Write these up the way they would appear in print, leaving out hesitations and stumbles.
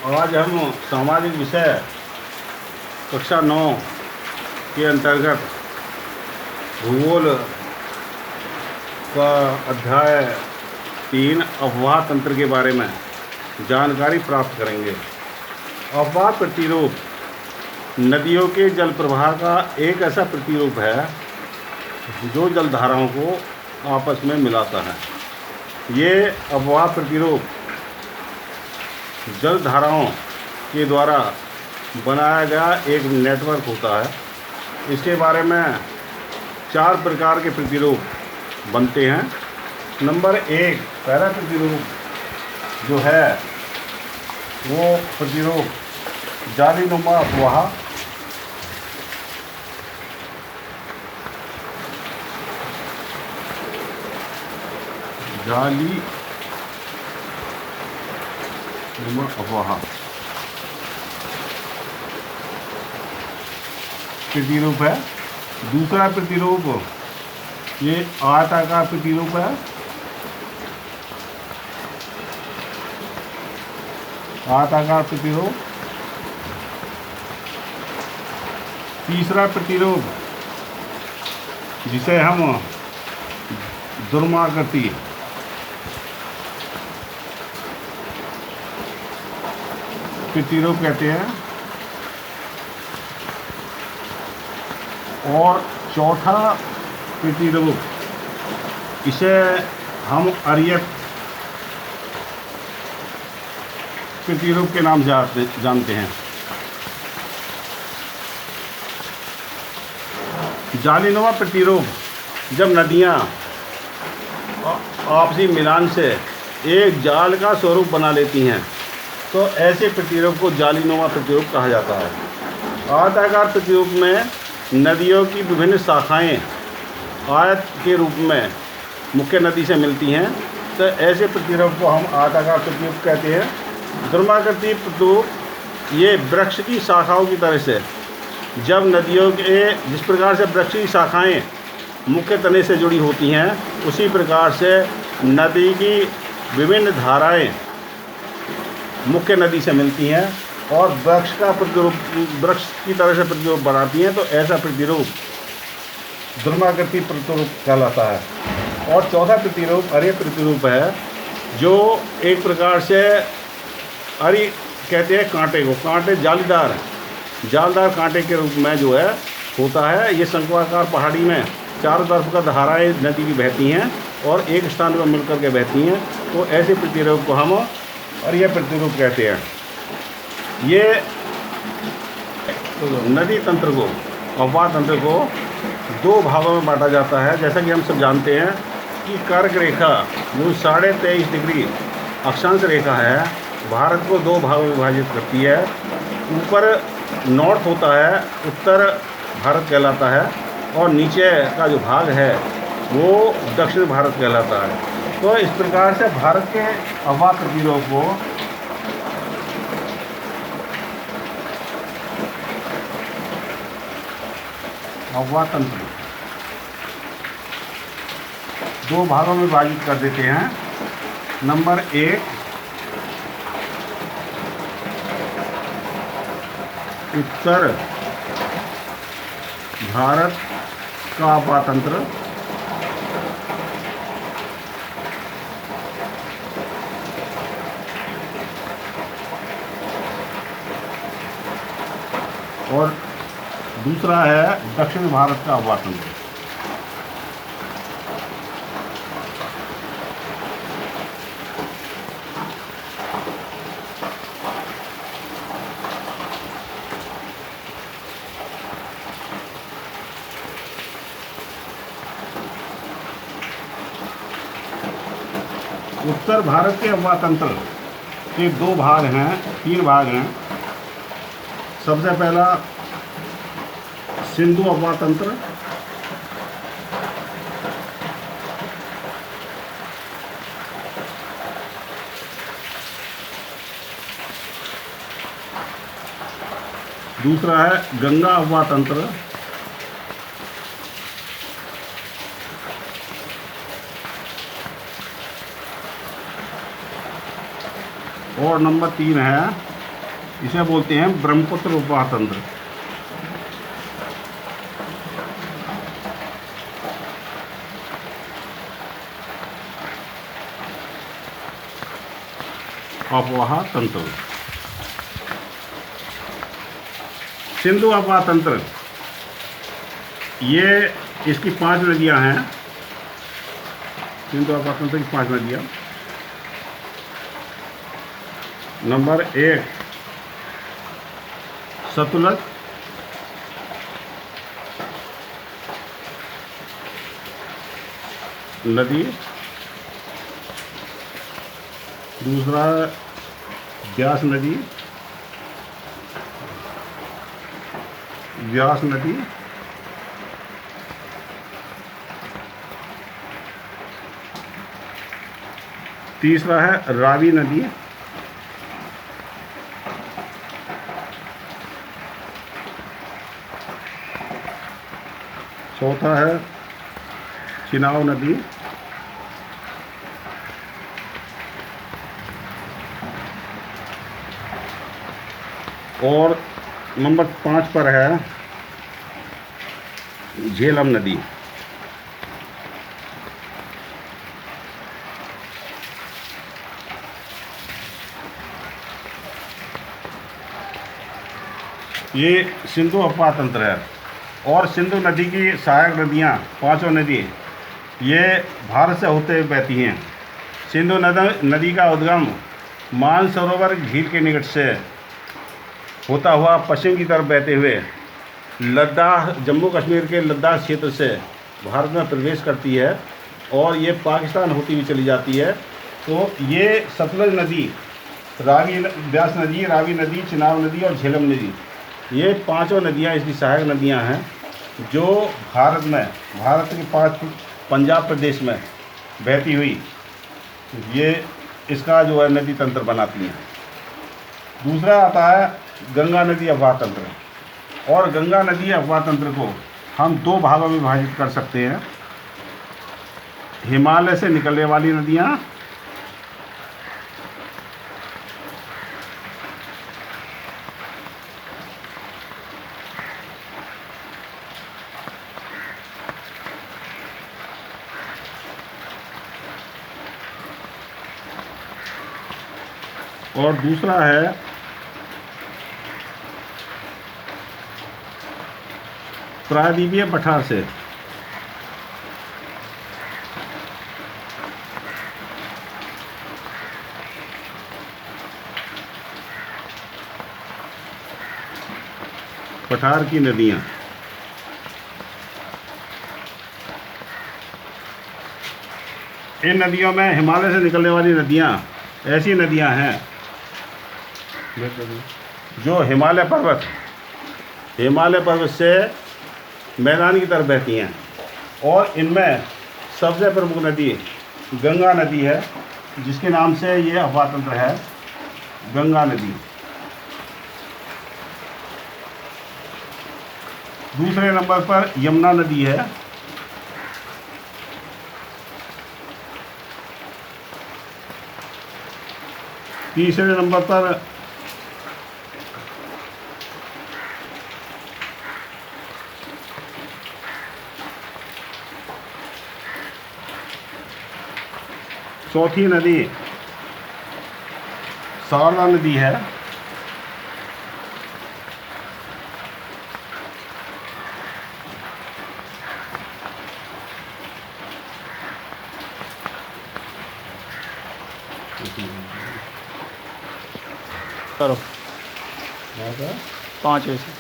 आज हम सामाजिक विषय कक्षा 9 के अंतर्गत भूगोल का अध्याय 3 अफवाह तंत्र के बारे में जानकारी प्राप्त करेंगे। अफवाह प्रतिरूप नदियों के जल प्रवाह का एक ऐसा प्रतिरूप है जो जलधाराओं को आपस में मिलाता है। ये अफवाह प्रतिरूप जलधाराओं के द्वारा बनाया गया एक नेटवर्क होता है। इसके बारे में 4 प्रकार के प्रतिरूप बनते हैं। नंबर 1 पहला प्रतिरूप जो है वो प्रतिरूप जालीनुमा अफवाह। जालीनुमा अफवाह प्रतिरूप है। दूसरा प्रतिरूप ये आयताकार प्रतिरूप है। आयताकार प्रतिरूप। तीसरा प्रतिरूप जिसे हम ध्रुवाकृति प्रतिरूप कहते हैं। और चौथा प्रतिरूप इसे हम अर्यक प्रतिरूप के नाम जानते हैं। जालीनुमा प्रतिरूप जब नदियाँ आपसी मिलान से एक जाल का स्वरूप बना लेती हैं तो ऐसे प्रतिरूप को जालीनुमा प्रतिरूप कहा जाता है। आयताकार प्रतिरूप में नदियों की विभिन्न शाखाएं आयत के रूप में मुख्य नदी से मिलती हैं तो ऐसे प्रतिरूप को हम आयताकार प्रतिरूप कहते हैं। ध्रुवाकृति प्रतिरूप ये वृक्ष की शाखाओं की तरह से जब नदियों के जिस प्रकार से वृक्ष की शाखाएं मुख्य तने से जुड़ी होती हैं उसी प्रकार से नदी की विभिन्न धाराएं मुख्य नदी से मिलती हैं और वृक्ष का प्रतिरूप वृक्ष की तरह से प्रतिरूप बनाती हैं तो ऐसा प्रतिरूप ध्रुवाकृति प्रतिरूप कहलाता है। और चौथा प्रतिरूप अर्य प्रतिरूप है जो एक प्रकार से अर्य कहते हैं कांटे को, कांटे जालदार कांटे के रूप में जो है होता है। ये शंक्वाकार पहाड़ी में चारों तरफ का धाराएं नदी की बहती हैं और एक स्थान पर मिलकर के बहती हैं तो ऐसे प्रतिरूप को हम अर्य प्रतिरूप कहते हैं। ये नदी तंत्र को अफवाह तंत्र को 2 भागों में बांटा जाता है। जैसा कि हम सब जानते हैं कि कर्क रेखा जो 23.5 डिग्री अक्षांश रेखा है भारत को 2 भागों में विभाजित करती है। ऊपर नॉर्थ होता है, उत्तर भारत कहलाता है और नीचे का जो भाग है वो दक्षिण भारत कहलाता है। तो इस प्रकार से भारत के अफवाह प्रतिरूप को अफवाह तंत्र 2 भागों में विभाजित कर देते हैं। नंबर 1 उत्तर भारत का अफवाह तंत्र। और दूसरा है दक्षिण भारत का अफवाह तंत्र। उत्तर भारत के अफवाह तंत्र के 2 भाग हैं, 3 भाग हैं। सबसे पहला सिंधु अफवाह तंत्र। दूसरा है गंगा अफवाह तंत्र। और नंबर 3 है इसे बोलते हैं ब्रह्मपुत्र अफवाह तंत्र। अफवाह तंत्र। सिंधु अफवाह तंत्र, ये इसकी 5 नदियां हैं। सिंधु अफवाह तंत्र की 5 नदियां। नंबर 1 सतलज, नदी। दूसरा व्यास नदी, व्यास नदी। तीसरा है रावी नदी। चौथा है चिनाब नदी। और नंबर 5 पर है झेलम नदी। ये सिंधु अफवाह तंत्र है। और सिंधु नदी की सहायक नदियाँ, 5 नदी, ये भारत से होते हुए बहती हैं। सिंधु नदी का उद्गम मानसरोवर झील के निकट से होता हुआ पश्चिम की तरफ बहते हुए लद्दाख, जम्मू कश्मीर के लद्दाख क्षेत्र से भारत में प्रवेश करती है और ये पाकिस्तान होती हुई चली जाती है। तो ये सतलज नदी, व्यास नदी, रावी नदी, चिनाब नदी और झेलम नदी, ये 5 नदियाँ इसकी सहायक नदियाँ हैं जो भारत के 5 पंजाब प्रदेश में बहती हुई ये इसका जो है नदी तंत्र बनाती हैं। दूसरा आता है गंगा नदी अफवाह तंत्र। और गंगा नदी अफवाह तंत्र को हम 2 भागों में विभाजित कर सकते हैं। हिमालय से निकलने वाली नदियाँ और दूसरा है प्रायद्वीपीय पठार से। पठार की नदियां, इन नदियों में हिमालय से निकलने वाली नदियां ऐसी नदियां हैं जो हिमालय पर्वत से मैदान की तरफ बहती हैं। और इनमें सबसे प्रमुख नदी गंगा नदी है, जिसके नाम से ये अफवाह तंत्र है, गंगा नदी। दूसरे नंबर पर यमुना नदी है। तीसरे नंबर पर चौथी नदी शारदा नदी है। करो 5वें से।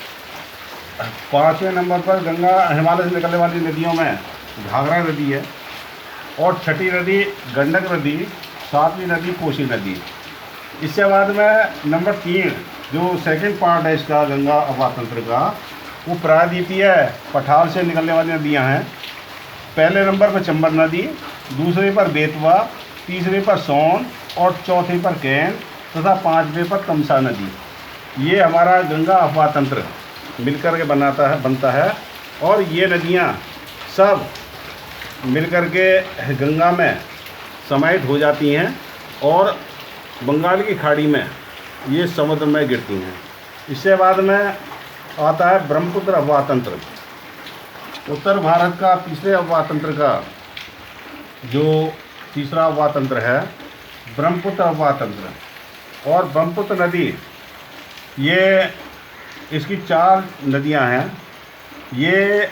5वें नंबर पर गंगा, हिमालय से निकलने वाली नदियों में घाघरा नदी है। और छठी नदी गंडक नदी, 7वीं नदी कोसी नदी। इसके बाद में नंबर 3 जो सेकंड पार्ट है इसका गंगा अफवाह तंत्र का, वो प्रायद्वीपीय पठार से निकलने वाली नदियां हैं। पहले नंबर पर चंबल नदी, दूसरे पर बेतवा, तीसरे पर सोन और चौथे पर कैन तथा 5वें पर तमसा नदी। ये हमारा गंगा अफवाह तंत्र मिलकर के बनता है। और ये नदियाँ सब मिलकर के गंगा में समाहित हो जाती हैं और बंगाल की खाड़ी में ये समुद्र में गिरती हैं। इससे बाद में आता है ब्रह्मपुत्र अफवाह तंत्र। उत्तर भारत का तीसरे अफवाह तंत्र का जो तीसरा अफवाह तंत्र है ब्रह्मपुत्र अफवाह तंत्र। और ब्रह्मपुत्र नदी, ये इसकी 4 नदियां हैं। ये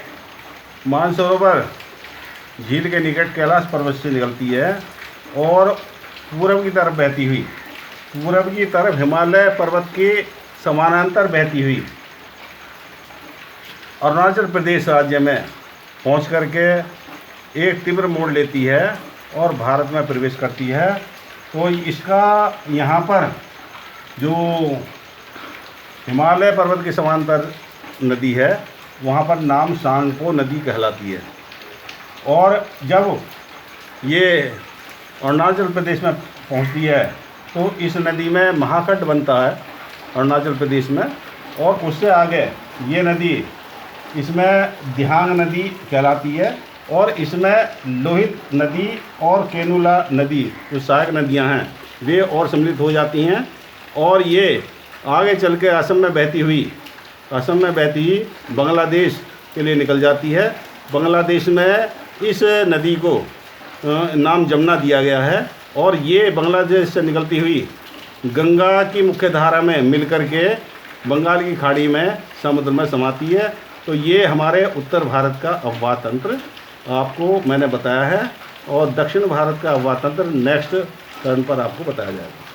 मानसरोवर झील के निकट कैलाश पर्वत से निकलती है और पूरब की तरफ बहती हुई, पूरब की तरफ हिमालय पर्वत के समानांतर बहती हुई अरुणाचल प्रदेश राज्य में पहुंच करके एक तीव्र मोड़ लेती है और भारत में प्रवेश करती है। तो इसका यहाँ पर जो हिमालय पर्वत के समांतर नदी है वहाँ पर नाम सांगपो नदी कहलाती है। और जब ये अरुणाचल प्रदेश में पहुँचती है तो इस नदी में महाकट बनता है अरुणाचल प्रदेश में। और उससे आगे ये नदी, इसमें दिहांग नदी कहलाती है और इसमें लोहित नदी और केनुला नदी जो सहायक नदियां हैं वे और सम्मिलित हो जाती हैं। और ये आगे चल के असम में बहती हुई बांग्लादेश के लिए निकल जाती है। बांग्लादेश में इस नदी को नाम जमुना दिया गया है और ये बांग्लादेश से निकलती हुई गंगा की मुख्य धारा में मिलकर के बंगाल की खाड़ी में समुद्र में समाती है। तो ये हमारे उत्तर भारत का अफवाह तंत्र आपको मैंने बताया है और दक्षिण भारत का अफवाह तंत्र नेक्स्ट टर्न पर आपको बताया जाएगा।